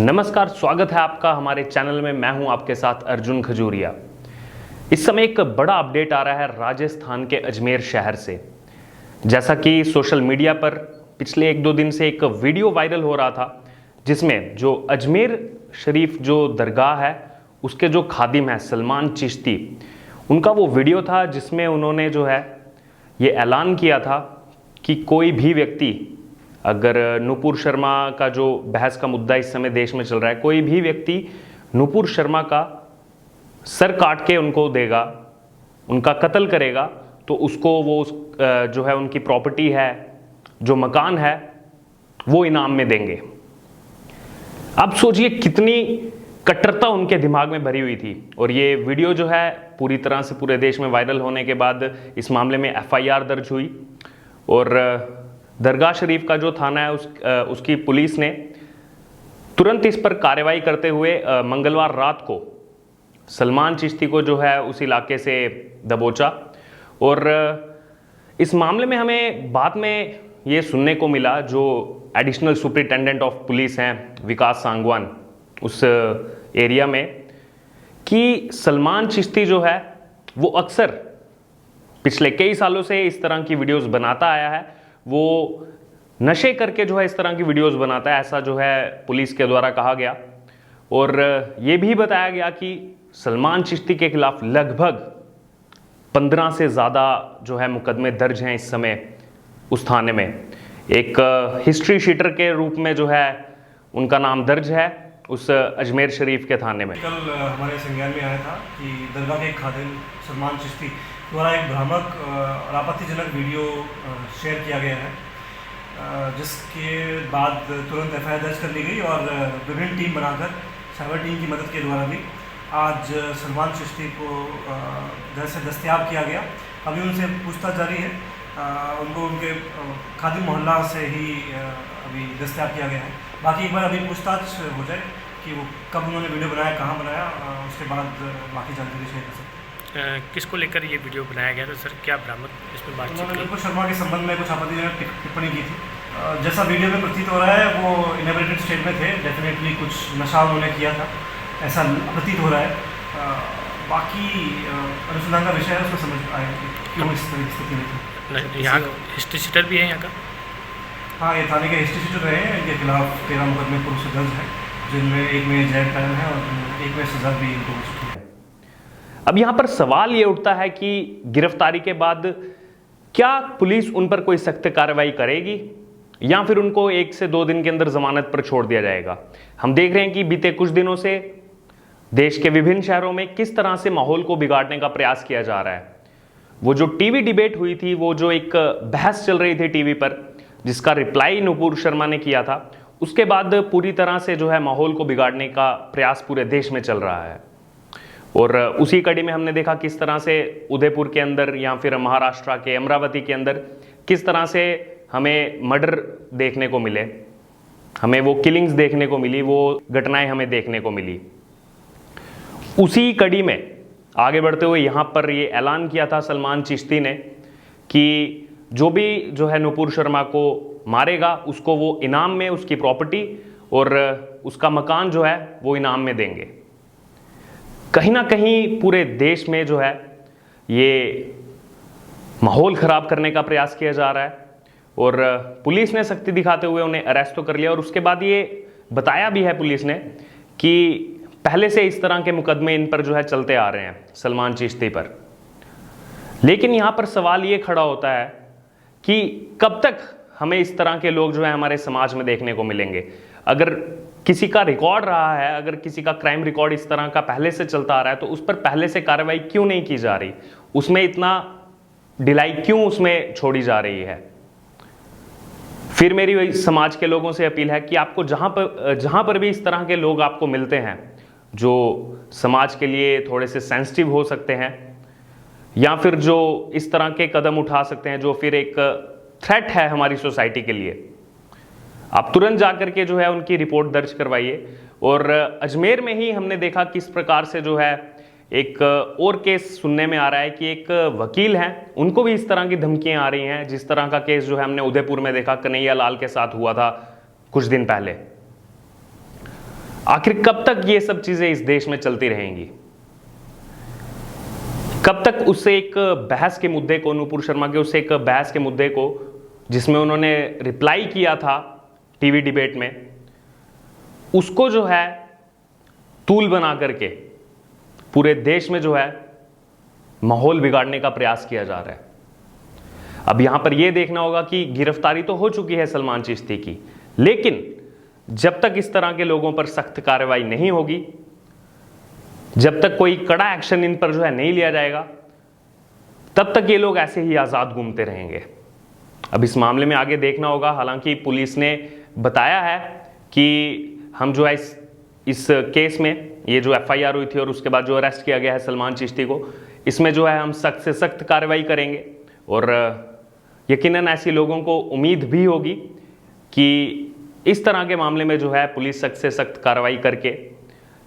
नमस्कार, स्वागत है आपका हमारे चैनल में। मैं हूं आपके साथ अर्जुन खजूरिया। इस समय एक बड़ा अपडेट आ रहा है राजस्थान के अजमेर शहर से। जैसा कि सोशल मीडिया पर पिछले एक दो दिन से एक वीडियो वायरल हो रहा था, जिसमें जो अजमेर शरीफ जो दरगाह है उसके जो खादिम हैं सलमान चिश्ती, उनका वो वीडियो था जिसमें उन्होंने जो है ये ऐलान किया था कि कोई भी व्यक्ति, अगर नुपुर शर्मा का जो बहस का मुद्दा इस समय देश में चल रहा है, कोई भी व्यक्ति नुपुर शर्मा का सर काट के उनको देगा, उनका कत्ल करेगा, तो उसको वो जो है उनकी प्रॉपर्टी है, जो मकान है, वो इनाम में देंगे। अब सोचिए कितनी कट्टरता उनके दिमाग में भरी हुई थी। और ये वीडियो जो है पूरी तरह से पूरे देश में वायरल होने के बाद इस मामले में FIR दर्ज हुई और दरगाह शरीफ का जो थाना है उसकी पुलिस ने तुरंत इस पर कार्रवाई करते हुए मंगलवार रात को सलमान चिश्ती को जो है उस इलाके से दबोचा। और इस मामले में हमें बाद में ये सुनने को मिला, जो एडिशनल सुपरिटेंडेंट ऑफ पुलिस हैं विकास सांगवान उस एरिया में, कि सलमान चिश्ती जो है वो अक्सर पिछले कई सालों से इस तरह की वीडियोस बनाता आया है। वो नशे करके जो है इस तरह की वीडियोस बनाता है, ऐसा जो है पुलिस के द्वारा कहा गया। और ये भी बताया गया कि सलमान चिश्ती के खिलाफ लगभग 15 से ज़्यादा जो है मुकदमे दर्ज हैं इस समय उस थाने में। एक हिस्ट्री शीटर के रूप में जो है उनका नाम दर्ज है उस अजमेर शरीफ के थाने में। कल हमारे संज्ञान में आया था कि दरगाह के खादिम सलमान चिश्ती द्वारा एक भ्रामक और आपत्तिजनक वीडियो शेयर किया गया है, जिसके बाद तुरंत FIR दर्ज कर ली गई और विभिन्न टीम बनाकर साइबर टीम की मदद के द्वारा भी आज सलमान चिश्ती को घर से दस्तयाब किया गया। अभी उनसे पूछताछ जारी है। उनको उनके खादिम मोहल्ला से ही अभी दस्तयाब किया गया है। बाकी एक बार अभी पूछताछ हो जाए कि वो कब उन्होंने वीडियो बनाया, कहाँ बनाया, उसके बाद बाकी जानकारी शेयर कर सकते हैं। किसको लेकर ये वीडियो बनाया गया था सर? क्या भ्रामक इसमें बातचीत उन्होंने की? नुपुर शर्मा के संबंध में कुछ आपत्तिजनक टिप्पणी की थी। जैसा वीडियो में प्रतीत हो रहा है वो इनेबरेटेड स्टेट में थे, डेफिनेटली कुछ नशा उन्होंने किया था, ऐसा प्रतीत हो रहा है। बाकी अनुसंधान का विषय है, उसमें समझ आएगा कि क्यों इस तरह की स्थिति में थी। यहाँ हिस्ट्री शीटर भी है यहाँ का? हाँ, ये थाने के हिस्ट्री शीटर रहे हैं। इनके खिलाफ 13 मुकदमे पूर्व से दर्ज है, जिनमें एक में जैद कायम है और एक में सजा भी इनको हो चुकी है। अब यहाँ पर सवाल ये उठता है कि गिरफ्तारी के बाद क्या पुलिस उन पर कोई सख्त कार्रवाई करेगी या फिर उनको 1 से 2 दिन के अंदर जमानत पर छोड़ दिया जाएगा। हम देख रहे हैं कि बीते कुछ दिनों से देश के विभिन्न शहरों में किस तरह से माहौल को बिगाड़ने का प्रयास किया जा रहा है। वो जो टीवी डिबेट हुई थी, वो जो एक बहस चल रही थी टीवी पर, जिसका रिप्लाई नुपुर शर्मा ने किया था, उसके बाद पूरी तरह से जो है माहौल को बिगाड़ने का प्रयास पूरे देश में चल रहा है। और उसी कड़ी में हमने देखा किस तरह से उदयपुर के अंदर या फिर महाराष्ट्र के अमरावती के अंदर किस तरह से हमें मर्डर देखने को मिले, हमें वो किलिंग्स देखने को मिली, वो घटनाएं हमें देखने को मिली। उसी कड़ी में आगे बढ़ते हुए यहाँ पर ये ऐलान किया था सलमान चिश्ती ने कि जो भी जो है नुपुर शर्मा को मारेगा उसको वो इनाम में उसकी प्रॉपर्टी और उसका मकान जो है वो इनाम में देंगे। कहीं ना कहीं पूरे देश में जो है ये माहौल खराब करने का प्रयास किया जा रहा है और पुलिस ने सख्ती दिखाते हुए उन्हें अरेस्ट तो कर लिया। और उसके बाद ये बताया भी है पुलिस ने कि पहले से इस तरह के मुकदमे इन पर जो है चलते आ रहे हैं सलमान चिश्ती पर। लेकिन यहाँ पर सवाल ये खड़ा होता है कि कब तक हमें इस तरह के लोग जो है हमारे समाज में देखने को मिलेंगे। अगर किसी का रिकॉर्ड रहा है, अगर किसी का क्राइम रिकॉर्ड इस तरह का पहले से चलता आ रहा है, तो उस पर पहले से कार्रवाई क्यों नहीं की जा रही, उसमें इतना ढिलाई क्यों उसमें छोड़ी जा रही है। फिर मेरी समाज के लोगों से अपील है कि आपको जहां पर भी इस तरह के लोग आपको मिलते हैं जो समाज के लिए थोड़े से सेंसिटिव हो सकते हैं या फिर जो इस तरह के कदम उठा सकते हैं जो फिर एक थ्रेट है हमारी सोसाइटी के लिए, आप तुरंत जाकर के जो है उनकी रिपोर्ट दर्ज करवाइए। और अजमेर में ही हमने देखा किस प्रकार से जो है एक और केस सुनने में आ रहा है कि एक वकील हैं, उनको भी इस तरह की धमकियां आ रही हैं, जिस तरह का केस जो है हमने उदयपुर में देखा, कन्हैया लाल के साथ हुआ था कुछ दिन पहले। आखिर कब तक ये सब चीजें इस देश में चलती रहेंगी? कब तक उससे एक बहस के मुद्दे को, नुपुर शर्मा के उससे एक बहस के मुद्दे को, जिसमें उन्होंने रिप्लाई किया था टीवी डिबेट में, उसको जो है तूल बना करके पूरे देश में जो है माहौल बिगाड़ने का प्रयास किया जा रहा है। अब यहां पर यह देखना होगा कि गिरफ्तारी तो हो चुकी है सलमान चिश्ती की, लेकिन जब तक इस तरह के लोगों पर सख्त कार्रवाई नहीं होगी, जब तक कोई कड़ा एक्शन इन पर जो है नहीं लिया जाएगा, तब तक ये लोग ऐसे ही आजाद घूमते रहेंगे। अब इस मामले में आगे देखना होगा। हालांकि पुलिस ने बताया है कि हम जो है इस केस में, ये जो एफआईआर हुई थी और उसके बाद जो अरेस्ट किया गया है सलमान चिश्ती को, इसमें जो है हम सख्त से सख्त कार्रवाई करेंगे। और यकीनन ऐसी लोगों को उम्मीद भी होगी कि इस तरह के मामले में जो है पुलिस सख्त से सख्त कार्रवाई करके,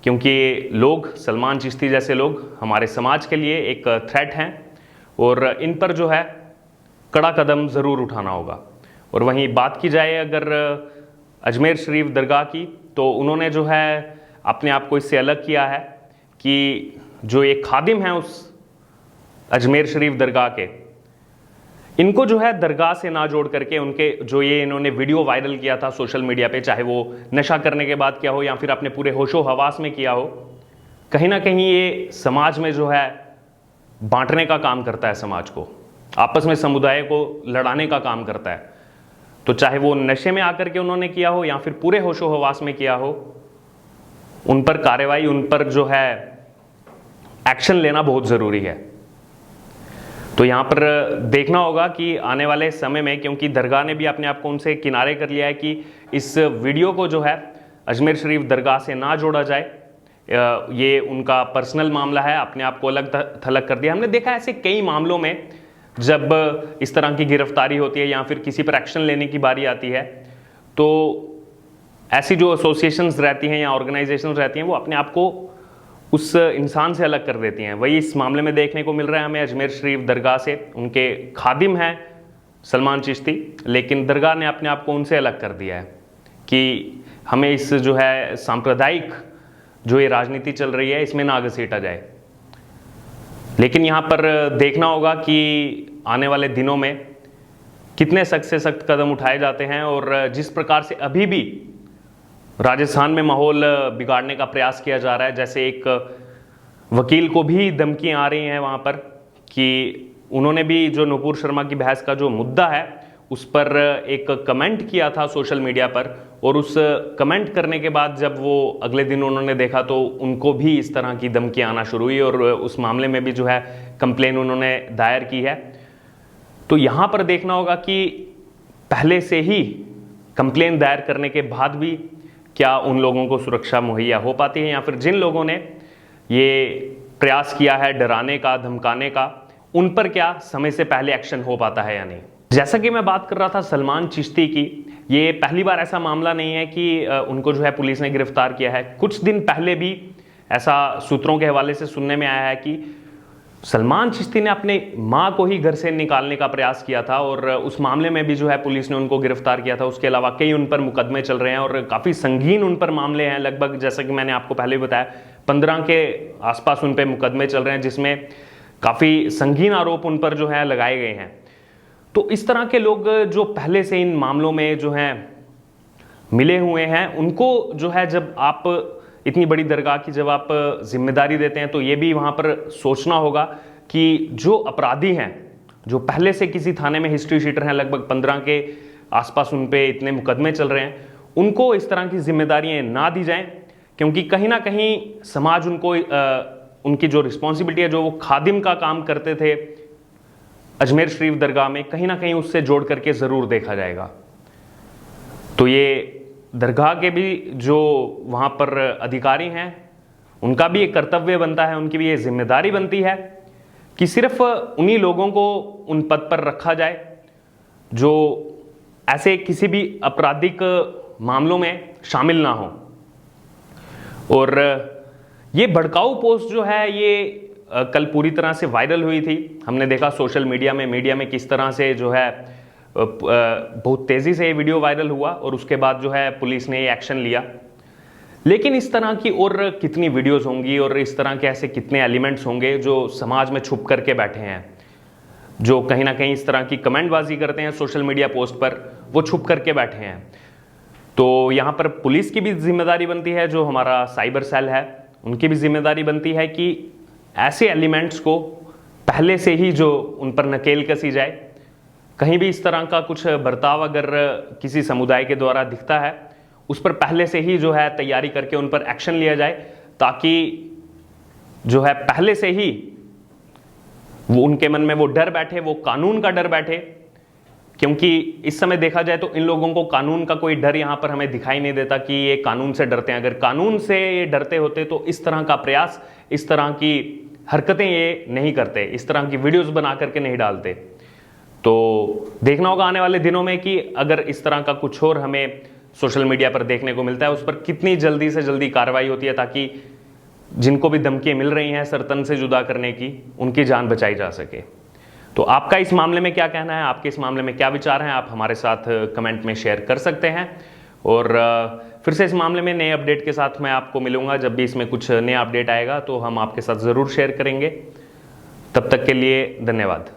क्योंकि लोग, सलमान चिश्ती जैसे लोग हमारे समाज के लिए एक थ्रेट हैं और इन पर जो है कड़ा कदम ज़रूर उठाना होगा। और वहीं बात की जाए अगर अजमेर शरीफ दरगाह की, तो उन्होंने जो है अपने आप को इससे अलग किया है कि जो एक खादिम हैं उस अजमेर शरीफ दरगाह के, इनको जो है दरगाह से ना जोड़ करके उनके जो ये इन्होंने वीडियो वायरल किया था सोशल मीडिया पे, चाहे वो नशा करने के बाद किया हो या फिर अपने पूरे होशो हवास में किया हो, कहीं ना कहीं ये समाज में जो है बांटने का काम करता है, समाज को आपस में समुदाय को लड़ाने का काम करता है। तो चाहे वो नशे में आकर के उन्होंने किया हो या फिर पूरे होशो हवास में किया हो, उन पर कार्रवाई, उन पर जो है एक्शन लेना बहुत जरूरी है। तो यहां पर देखना होगा कि आने वाले समय में, क्योंकि दरगाह ने भी अपने आप को उनसे किनारे कर लिया है कि इस वीडियो को जो है अजमेर शरीफ दरगाह से ना जोड़ा जाए, ये उनका पर्सनल मामला है, अपने आप को अलग थलग कर दिया। हमने देखा ऐसे कई मामलों में जब इस तरह की गिरफ्तारी होती है या फिर किसी पर एक्शन लेने की बारी आती है, तो ऐसी जो एसोसिएशंस रहती हैं या ऑर्गेनाइजेशंस रहती हैं, वो अपने आप को उस इंसान से अलग कर देती हैं। वही इस मामले में देखने को मिल रहा है हमें अजमेर शरीफ दरगाह से। उनके खादिम हैं सलमान चिश्ती, लेकिन दरगाह ने अपने आप को उनसे अलग कर दिया है कि हमें इस जो है सांप्रदायिक जो ये राजनीति चल रही है इसमें ना घसीटा जाए। लेकिन यहाँ पर देखना होगा कि आने वाले दिनों में कितने सख्त से सख्त कदम उठाए जाते हैं। और जिस प्रकार से अभी भी राजस्थान में माहौल बिगाड़ने का प्रयास किया जा रहा है, जैसे एक वकील को भी धमकियां आ रही हैं वहाँ पर कि उन्होंने भी जो नुपुर शर्मा की बहस का जो मुद्दा है उस पर एक कमेंट किया था सोशल मीडिया पर, और उस कमेंट करने के बाद जब वो अगले दिन उन्होंने देखा तो उनको भी इस तरह की धमकियां आना शुरू हुई और उस मामले में भी जो है कंप्लेन उन्होंने दायर की है। तो यहाँ पर देखना होगा कि पहले से ही कंप्लेन दायर करने के बाद भी क्या उन लोगों को सुरक्षा मुहैया हो पाती है, या फिर जिन लोगों ने ये प्रयास किया है डराने का, धमकाने का, उन पर क्या समय से पहले एक्शन हो पाता है या नहीं। जैसा कि मैं बात कर रहा था सलमान चिश्ती की, ये पहली बार ऐसा मामला नहीं है कि उनको जो है पुलिस ने गिरफ्तार किया है। कुछ दिन पहले भी ऐसा सूत्रों के हवाले से सुनने में आया है कि सलमान चिश्ती ने अपने मां को ही घर से निकालने का प्रयास किया था और उस मामले में भी जो है पुलिस ने उनको गिरफ्तार किया था। उसके अलावा कई उन पर मुकदमे चल रहे हैं और काफ़ी संगीन उन पर मामले हैं। लगभग जैसा कि मैंने आपको पहले भी बताया 15 के आसपास उन पर मुकदमे चल रहे हैं, जिसमें काफ़ी संगीन आरोप उन पर जो है लगाए गए हैं। तो इस तरह के लोग जो पहले से इन मामलों में जो हैं मिले हुए हैं, उनको जो है जब आप इतनी बड़ी दरगाह की जब आप जिम्मेदारी देते हैं तो ये भी वहाँ पर सोचना होगा कि जो अपराधी हैं, जो पहले से किसी थाने में हिस्ट्री शीटर हैं, लगभग 15 के आसपास उन पे इतने मुकदमे चल रहे हैं, उनको इस तरह की जिम्मेदारियाँ ना दी जाएं, क्योंकि कहीं ना कहीं समाज उनको उनकी जो रिस्पॉन्सिबिलिटी है, जो वो खादिम का काम करते थे अजमेर शरीफ दरगाह में, कहीं ना कहीं उससे जोड़ करके ज़रूर देखा जाएगा। तो ये दरगाह के भी जो वहाँ पर अधिकारी हैं उनका भी एक कर्तव्य बनता है, उनकी भी ये जिम्मेदारी बनती है कि सिर्फ उन्हीं लोगों को उन पद पर रखा जाए जो ऐसे किसी भी आपराधिक मामलों में शामिल ना हो। और ये भड़काऊ पोस्ट जो है ये कल पूरी तरह से वायरल हुई थी। हमने देखा सोशल मीडिया में किस तरह से जो है बहुत तेज़ी से ये वीडियो वायरल हुआ और उसके बाद जो है पुलिस ने ये एक्शन लिया। लेकिन इस तरह की और कितनी वीडियोस होंगी और इस तरह के ऐसे कितने एलिमेंट्स होंगे जो समाज में छुप करके बैठे हैं, जो कहीं ना कहीं इस तरह की कमेंटबाजी करते हैं सोशल मीडिया पोस्ट पर, वो छुप करके बैठे हैं। तो यहाँ पर पुलिस की भी जिम्मेदारी बनती है, जो हमारा साइबर सेल है उनकी भी जिम्मेदारी बनती है कि ऐसे एलिमेंट्स को पहले से ही जो उन पर नकेल कसी जाए। कहीं भी इस तरह का कुछ बर्ताव अगर किसी समुदाय के द्वारा दिखता है, उस पर पहले से ही जो है तैयारी करके उन पर एक्शन लिया जाए, ताकि जो है पहले से ही वो उनके मन में वो डर बैठे, वो कानून का डर बैठे। क्योंकि इस समय देखा जाए तो इन लोगों को कानून का कोई डर यहां पर हमें दिखाई नहीं देता कि ये कानून से डरते हैं। अगर कानून से ये डरते होते तो इस तरह का प्रयास, इस तरह की हरकतें ये नहीं करते, इस तरह की वीडियोस बना करके नहीं डालते। तो देखना होगा आने वाले दिनों में कि अगर इस तरह का कुछ और हमें सोशल मीडिया पर देखने को मिलता है, उस पर कितनी जल्दी से जल्दी कार्रवाई होती है, ताकि जिनको भी धमकियां मिल रही हैं सरतन से जुदा करने की, उनकी जान बचाई जा सके। तो आपका इस मामले में क्या कहना है, आपके इस मामले में क्या विचार हैं, आप हमारे साथ कमेंट में शेयर कर सकते हैं। और फिर से इस मामले में नए अपडेट के साथ मैं आपको मिलूंगा। जब भी इसमें कुछ नया अपडेट आएगा तो हम आपके साथ ज़रूर शेयर करेंगे। तब तक के लिए धन्यवाद।